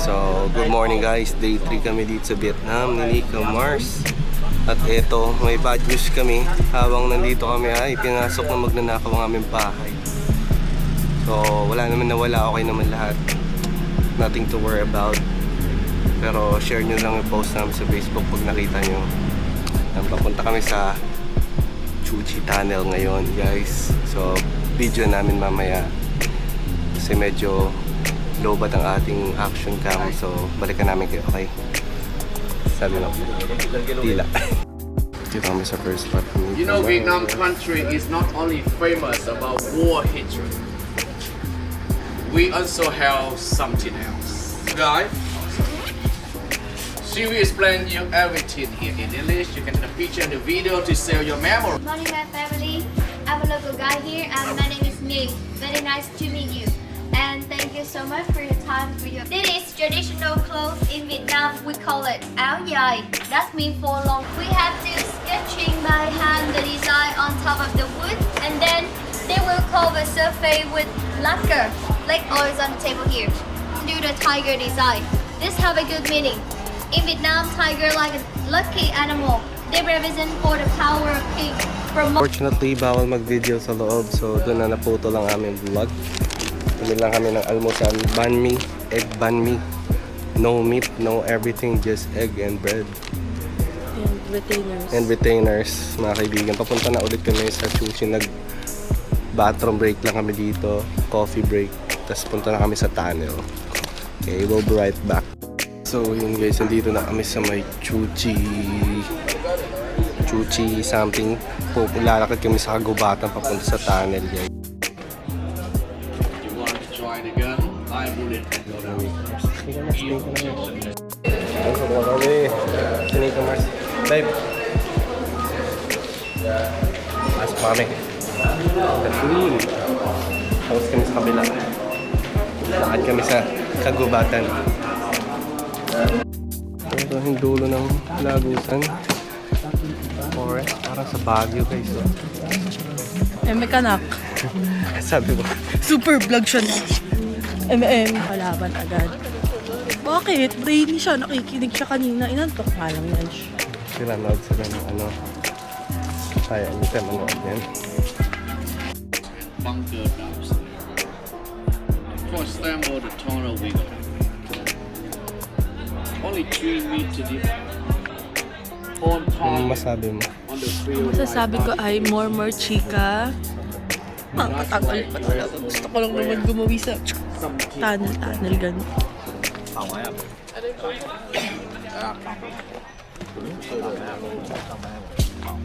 So, good morning guys. Day 3 kami dito sa Vietnam ni Nico Mars. At eto, may bad news kami. Habang nandito kami ay pinasok na magnanakaw ang aming bahay. So, wala naman nawala. Okay naman lahat. Nothing to worry about. Pero share nyo lang yung post namin sa Facebook pag nakita nyo. Papunta kami sa Chu Chi Tunnel ngayon guys. So, video namin mamaya. Kasi medyo lobat ang ating action cam, so balikan namin kayo, okay? Sabi lang, tila. Dito kami sa first spot. You know, Vietnam country is not only famous about war hatred. We also have something else. Guys, she will explain you everything here in English. You can take a picture and the video to save your memory. Morning, my family. I'm a local guy here, and my name is Nick. Very nice to meet you. And thank you so much for your time. This is traditional clothes in Vietnam. We call it áo dài. That means for long. We have to sketching by hand the design on top of the wood, and then they will cover surface with lacquer, like oils on the table here. Do the tiger design. This have a good meaning. In Vietnam, tiger like a lucky animal. They represent for the power of king. Fortunately, bawal mag-video sa loob, so doon na naputo lang aming vlog. Bumili lang kami ng almusal, banh mi, egg banh mi. No meat, no everything, just egg and bread. And retainers. And retainers, mga kaibigan. Papunta na ulit kami sa Chuchi. Nag-bathroom break lang kami dito, coffee break. Tapos punta na kami sa tunnel. Okay, we'll be right back. So yun guys, nandito na kami sa may Chuchi something. Lalakad kami sa kagubatan papunta sa tunnel guys. You want to try it again? I wouldn't. Ay, kumawa kami. Sinito Mars. Live. Pasok pa kami. Tapos kami sa kabila. Lakad kami sa kagubatan. Ito yung dulo ng lagusan. Forest. Parang sa Baguio guys. Eh, may kanak. Sabi ko. Super vlog siya na. Palaban agad. Bakit? Brainy siya. Nakikinig siya kanina. Inantok nga lang yan siya. Pinanood sila ng ano. Kaya hindi tayo manood yan. Bunker downstairs. First time on the tunnel we go. Only 3 meters deep. On Ano time. masabi mo? On the freeway. Masasabi ko ay more chika. Matagal pa talaga. Gusto ko lang naman gumawi sa tunnel ganun.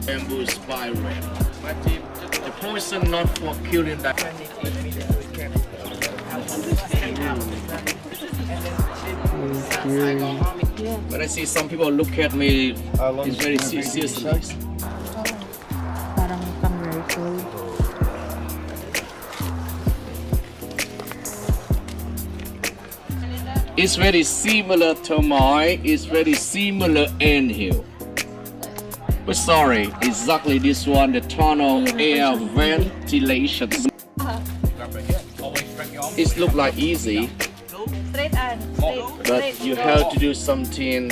Bamboo spiral. The poison not for killing that. When I see some people look at me, it's very serious. Parang pang rifle. It's very similar to mine. It's very similar anthill. But sorry, exactly this one, the tunnel air ventilation. It look like easy, Straight and but you have to do something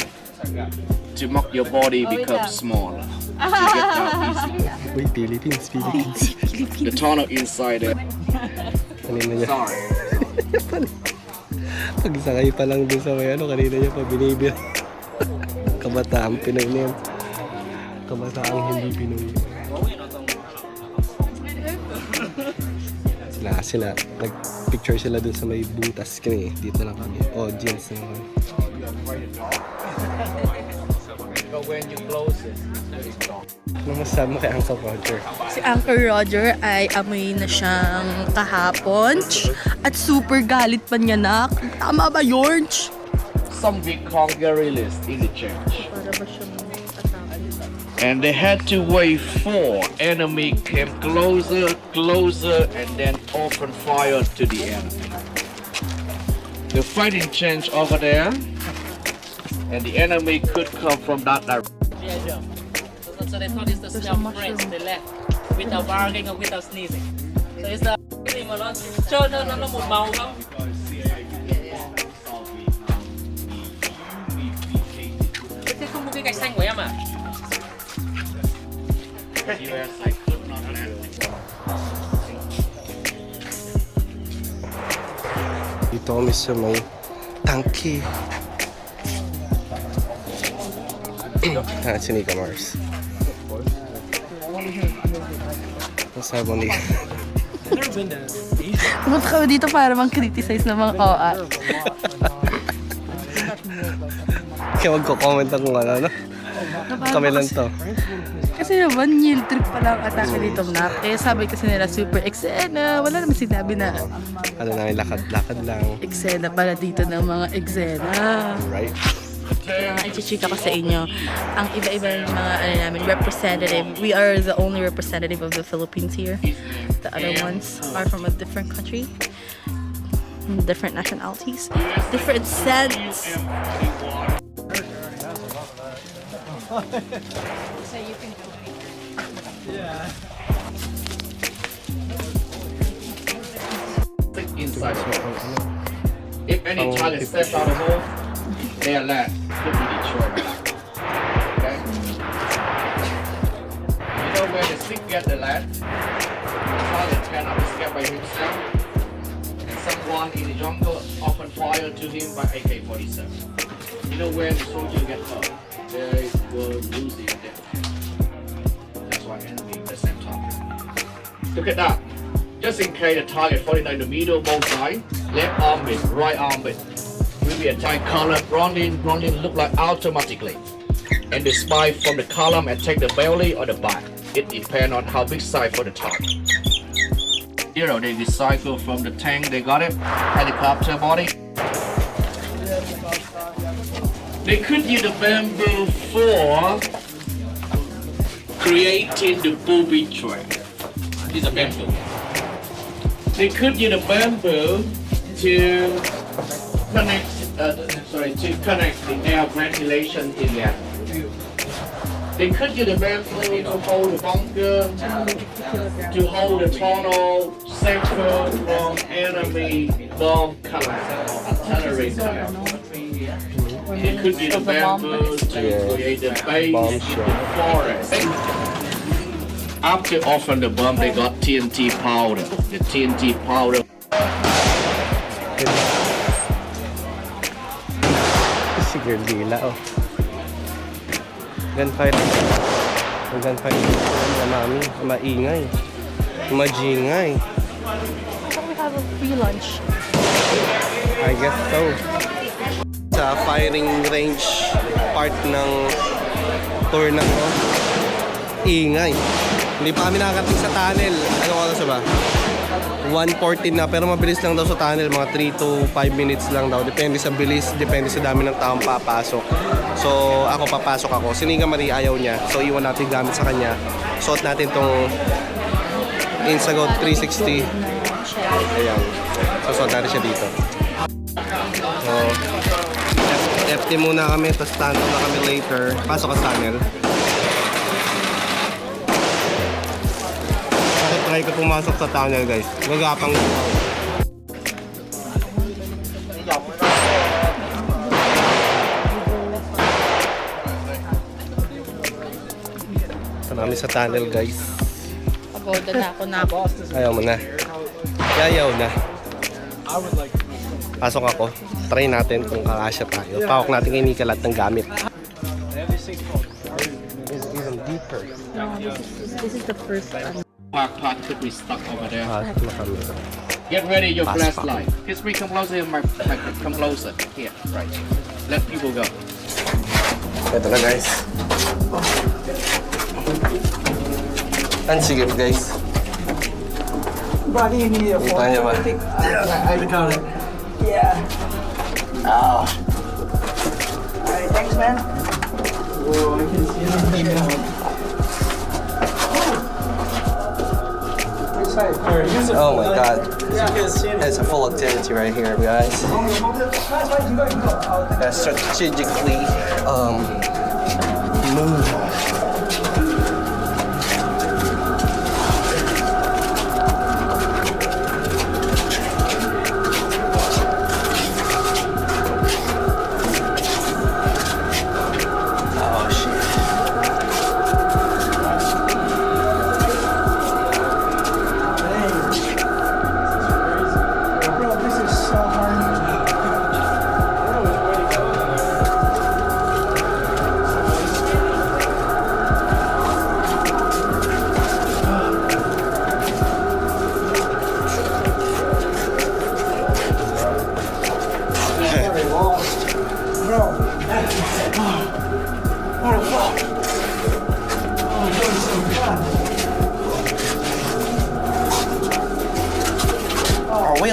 to make your body become smaller. To get out easy. Uy, Philippines. The tunnel inside it. Kanina niya. Sorry. Pagsakay pa lang dun sa may ano, kanina niya pa binibir. Kabataang Pinoy na yan. Kabataang hindi Pinoy. Sila, nag-picture sila dun sa may butas kami. Dito lang kami. Audience na kami. But when you close it, Ano masasabi mo kay Uncle Roger? Si Uncle Roger ay amoy na siyang kahapon. At super galit pa niya na. Tama ba yun? some big conquerors in the church. Para ba siyang atake? And they had to wait for enemy came closer, and then open fire to the enemy. The fighting changed over there, and the enemy could come from that direction. So they thought it's the smell of friends. They left without bargaining or without sneezing. So it's the cho nó một màu không? Cách xanh của em à? Dito kami sa may tangki. Si Nika Mars. Sabi ni Pumunta kami dito para mang-criticize ng mga OA. kaya magko-comment ako kung ano, no? Kami lang to. Kasi naman, yield trip pa lang atake dito na. Eh, sabi kasi nila super eksena. Wala naman sinabi na Ano na, lakad-lakad lang. eksena pala dito ng mga eksena. Right? I-chika ko sa inyo, ang iba-iba ng mga namin, representative. We are the only representative of the Philippines here. The other ones are from a different country, different nationalities, different scents. Inside the box. If any child is stepped out of the hole, they are left to be destroyed. Okay? You know where the stick get the lad? The child cannot escape by himself. And someone in the jungle often fire to him by AK-47. You know where the soldier get hurt? They will lose their death. That's why enemy the same target. Look at that. Just in case the target 49 in the middle, both sides, left arm with, right arm with. Will be attack column, run in look like automatically. And the spy from the column attack the belly or the back. It depends on how big size for the target. You know, they recycle from the tank, they got it, helicopter body. They could use the bamboo for creating the booby trap. This is a bamboo. They could use the bamboo to connect, to connect the air ventilation in there. They could use the bamboo to hold the bunker, to hold the tunnel, safer from enemy bomb collapse or artillery collapse. They could use the bamboo to create the base Bomb in shell. the forest. After offering the bomb, they got TNT powder. The TNT powder. Si Girl Dila, oh. Gunfight. Ang gunfight dito, mami. Maingay. Majingay. I thought we have a free lunch. I guess so. Sa firing range part ng tour na to, ingay. Hindi pa kami nakakating sa tunnel. Ano oras ba? 1:14 na, pero mabilis lang daw sa tunnel, mga 3 to 5 minutes lang daw. Depende sa bilis, depende sa dami ng taong papasok. So, ako papasok ako. Si Nika Marie ayaw niya. So, iwan natin gamit sa kanya. Suot natin tong Instagot 360. Ayan. So, suot natin siya dito. So, FT muna kami, tapos stand na kami later. Pasok ka sa tunnel. Try ko pumasok sa tunnel, guys. Magapang Marami sa tunnel, guys. Pagoda na ako. Ayaw mo na. Yayaw na. Pasok ako. Try natin kung kakasya tayo. Pawak natin kay Nika lahat ng gamit. It's even deeper. This is the first Part could be stuck over there. Pasok na kami. Get ready your Fast flashlight. History, come closer here, Mark. Come closer. Here, right. Let people go. Ito na, guys. Ang sigip, guys. Buddy, you need a Kita phone. niya ba? I got it. Yeah. Oh. Alright, thanks, man. Whoa, I can see it. Oh my god. It's a full activity right here, guys. That's strategically move. Oh shit.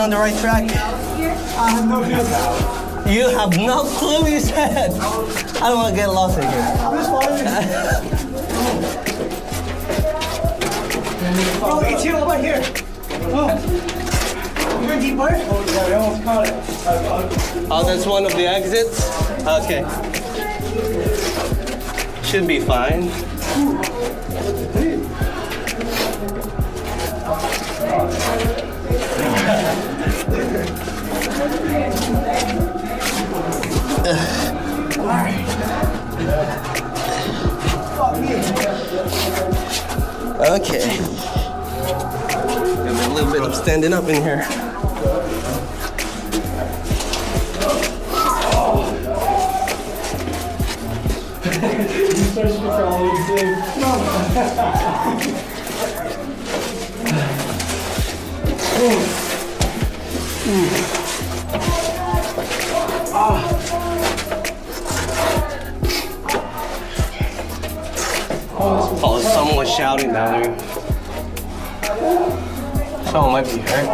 on the right track? I have no clue. You have no clue, you said. I don't want to get lost in here. I'm just following you. Oh, it's here, over here. Oh. You're deeper? Oh, yeah, we almost caught it. Oh, that's one of the exits? Okay. Should be fine. Okay. Got a little bit of standing up in here. Oh, someone was shouting down there. Someone might be hurt.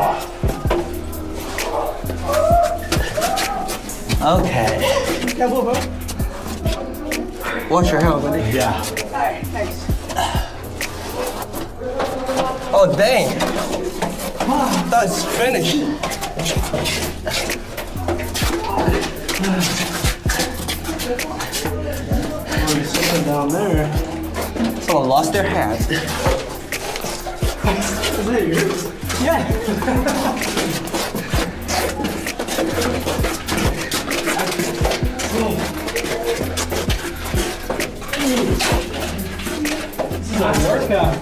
Okay. Careful, bro. Watch your help, buddy. Yeah. Alright, thanks. Oh, dang. That's finished. There's something down there. Someone lost their hat. Is that yours? Yeah. This is a workout.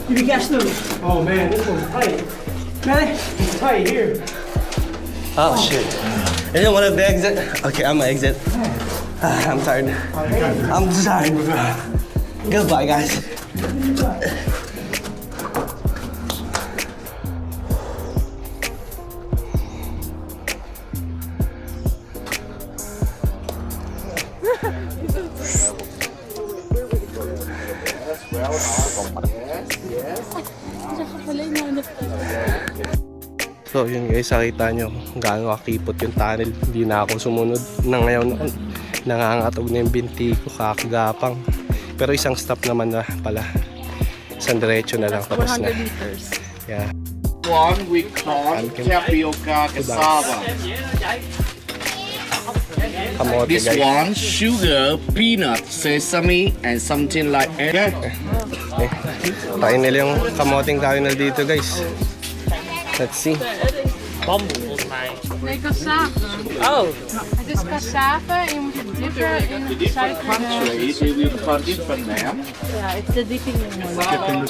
You catch them. Oh man, this one's tight. Man, it's tight here. Oh, shit. Is it one of the exit? Okay, I'm gonna exit. I'm tired. I'm tired. Goodbye, guys. So yun guys, nakita nyo kung gaano kakipot yung tunnel. Hindi na ako sumunod na ngayon. Nangangatog na yung binti ko, kakagapang. Pero isang stop naman na pala. Isang diretso na lang tapos na. 400 meters. Yeah. One we call tapioca cassava. Kamote This guys. one sugar, peanut, sesame, and something like that. Eh, kain nila yung kamoting kain na dito guys. Let's see. Nee, cassava. Oh, Het is cassava en je moet het dippen in suiker. country, they will cut it from there. Yeah, it's the dipping one.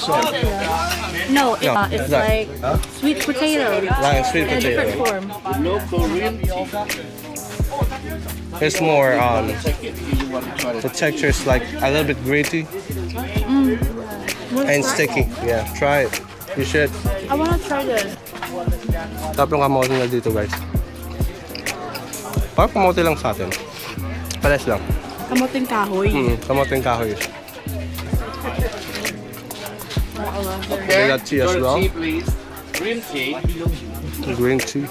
No, it's that- like sweet potato. Like sweet In a different potato. form. Local green tea. It's more Take it if you want to try the it. texture is like a little bit gritty and sticky. Yeah, try it. You should. I wanna try this. Tapos yung kamote na dito guys. Parang kamote lang sa atin. Pares lang. Kamuting kahoy. Kamote yung kahoy. Okay, They got tea as got a well. tea, please. Green tea. Green tea.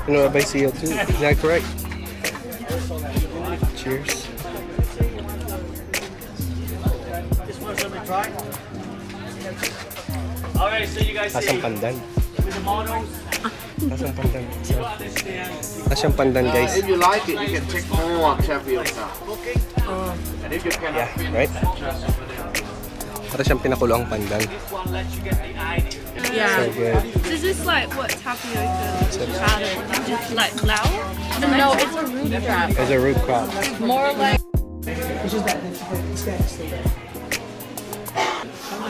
You know, by CO2. Is that correct? Cheers. Asang pandan. Asang pandan. Asang pandan guys. If you like it, you can take more tapioca. And if you cannot, Right? Para siyang pinakulo ang pandan. So Yeah. good. Is this like what tapioca powder? Just like flour? No, it's a root trap. There's a root crop. More like It's just that it's got to stay there.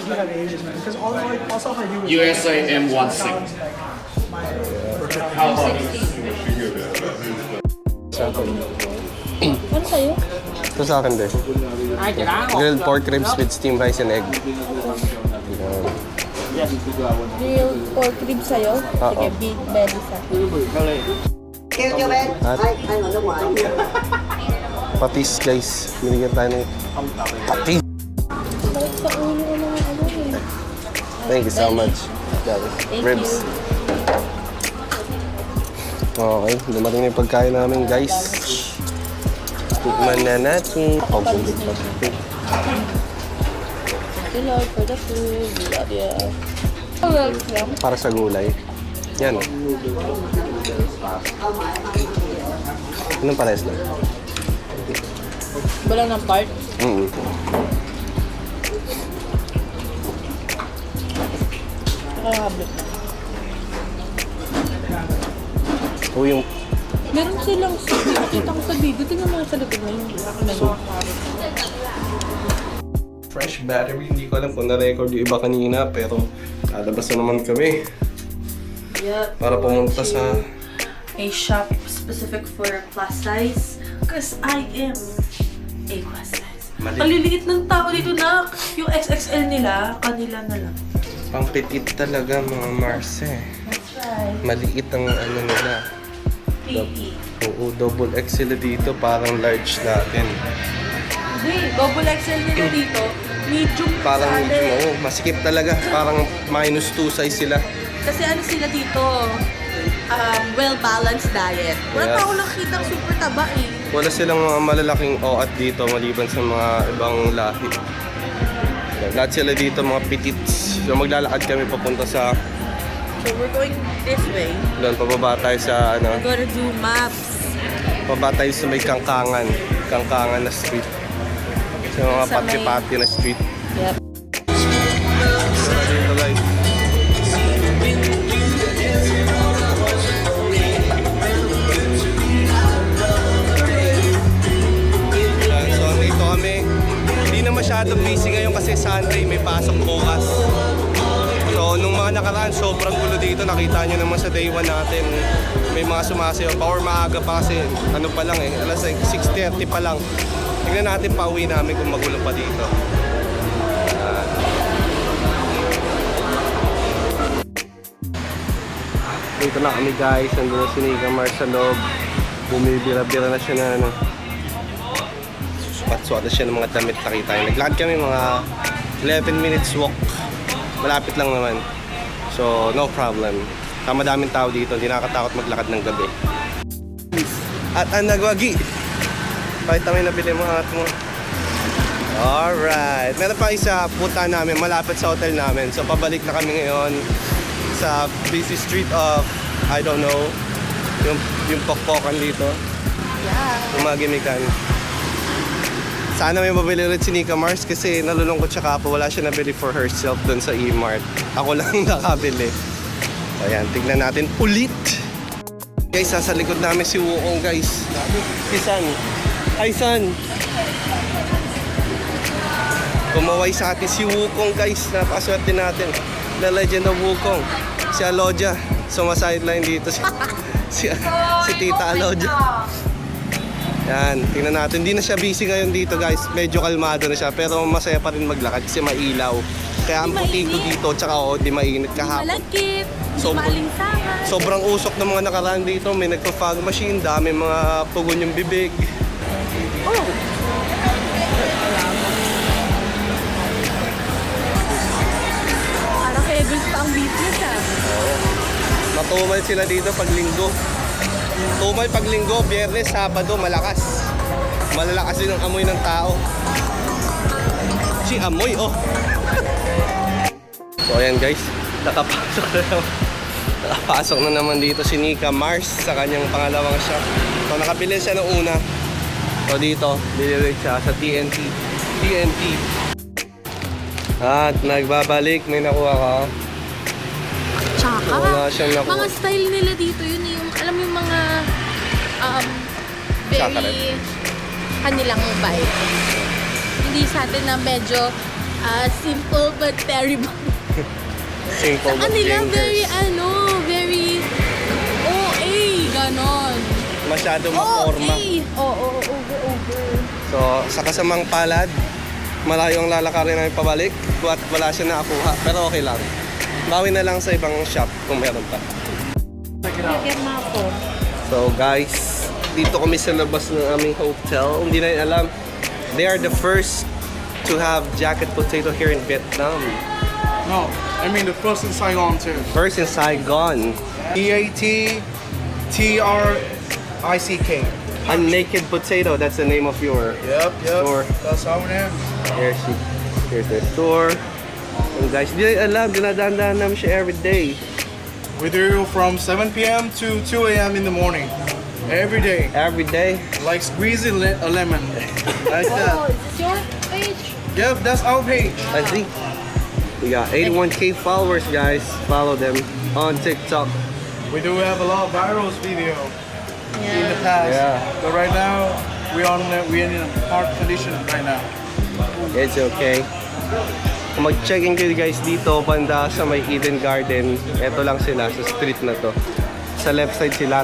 You have ages, man. Because all I do is USA M16. How about ano sa'yo? Ito sa akin din. Grilled pork ribs with steamed rice and egg. Grilled pork ribs sa'yo? Sige, beef belly sa'yo. At patis guys. Binigyan tayo ng patis. Balik sa ulo ng mga ano eh. Thank you so much. Thank Ribs. Okay, dumating na yung pagkain namin, guys. Tikman na natin. Oh, bulit pa. Thank you, Lord, for the food. We love you. Welcome. Para sa gulay. Yan. Anong pares lang? Wala ng part. Nakahabit. O yung Meron silang soup. Nakita ko sa video. Tingnan mo sa likod na yung fresh battery. Hindi ko alam kung na-record yung iba kanina, pero lalabas na naman kami. Yep. Para pumunta sa... A shop specific for plus size. Because I am a plus size. Mali. Ang liliit ng tao dito na yung XXL nila, kanila na lang. Pang petit talaga mga Mars eh. That's right. Maliit ang ano nila. PE. Oo, double X sila dito, parang large natin. Hindi, double XL nila dito. Medium Parang sa medyo, atin. oo, masikip talaga. Parang minus 2 size sila. Kasi ano sila dito, well-balanced diet. Wala Yes. pa ako nakitang super taba eh. Wala silang mga malalaking OAT dito maliban sa mga ibang lahi. Lahat sila dito mga petits. So maglalakad kami papunta sa... So we're going this way. Doon, pababa tayo sa ano... We're gonna do maps. Pababa tayo sa may Kangkangan. Kangkangan na street. Sa mga Sa may- pati-pati na street. Yep. So dito guys. Yan, so dito kami. Hindi na masyadong busy ngayon kasi Sunday may pasok bukas. So nung mga nakaraan sobrang gulo dito. Nakita nyo naman sa day 1 natin. May mga sumasayaw pa or maaga pa kasi ano pa lang eh. Alas 6:30 pa lang. Tignan natin pa uwi namin kung magulo pa dito. Dito na kami guys, nandun na si Nika Mars sa loob. Bumibira-bira na siya na ano. Susukat-sukat na siya ng mga damit, nakita niyo. Naglakad kami mga 11 minutes walk. Malapit lang naman. So no problem. Madaming tao dito, hindi nakakatakot maglakad ng gabi. At ang nagwagi. Bakit kami nabili mo at mo? Alright. Meron pa isa punta namin malapit sa hotel namin. So pabalik na kami ngayon sa busy street of, I don't know, yung pokpokan dito. Yeah. Yung mga gimikan. Sana may mabili rin si Nika Mars kasi nalulungkot siya kapo. Wala siya nabili for herself dun sa E-Mart. Ako lang nakabili. Ayan, tignan natin ulit. Guys, nasa likod namin si Wukong guys. Si San. Hi San. Kumaway sa atin si Wukong guys. Napakaswerte natin. The Legend of Wukong. Si Alodia. Sumasideline dito si Tita Alodia. Yan, tingnan natin. Hindi na siya busy ngayon dito guys. Medyo kalmado na siya. Pero masaya pa rin maglakad kasi mailaw. Kaya ang puti ko dito. Tsaka di mainit kahapon. Malagkit. Sobrang- Malinsangan. Sobrang usok ng mga nakaraan dito. May nagpa-fog machine. Dami mga pugon yung bibig. Oh. Parang Evans pa ang business ah. Matumal sila dito pag linggo. Tumal pag linggo, biyernes, sabado, malakas. Malalakas din ang amoy ng tao. Si amoy, oh. So ayan guys, nakapasok na naman dito si Nika Mars sa kanyang pangalawang shop. So nakabili siya ng una. So dito, bili siya sa TNT. At nagbabalik, may nakuha ka. Tsaka, Wala siyang nakuha. mga style nila dito, yun yung, alam mo yung mga, very Chocolate. kanilang vibe. Hindi sa atin na medyo simple but terrible. Simple Sa but kanila, very, dangerous. very OA, ganon. Masyadong maporma. Oo, over. So, sa kasamang palad, malayo ang lalakarin namin pabalik at wala siya nakakuha. Pero okay lang. Bawi na lang sa ibang shop kung meron pa. Lagyan mo ako. So guys, dito kami sa labas ng aming hotel. Hindi na alam. They are the first to have jacket potato here in Vietnam. No. I mean the first in Saigon too. First in Saigon. EATTRICK. A naked potato, that's the name of your Yep. store. That's our name. Here's the store. And guys, di alam, dinadaan namin siya every day. We do from 7 p.m. to 2 a.m. in the morning. Every day. Every day. Like squeezing a lemon. Like that. is this your page? Yep, that's our page. I think we got 81K followers, guys. Follow them on TikTok. We do have a lot of viral video in the past. Yeah. But right now, we're in a hard condition right now. It's okay. Kung mag-check-in kayo guys dito, banda sa may Eden Garden. Ito lang sila sa street na to. Sa left side sila.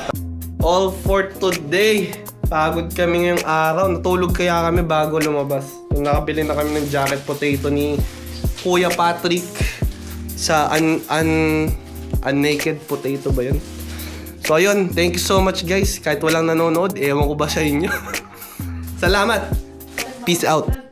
All for today. Pagod kami ngayong araw. Natulog kaya kami bago lumabas. Nakabili na kami ng jacket potato ni Kuya Patrick sa naked potato ba yun? So ayun, thank you so much guys. Kahit walang nanonood, ewan ko ba sa inyo. Salamat. Peace out.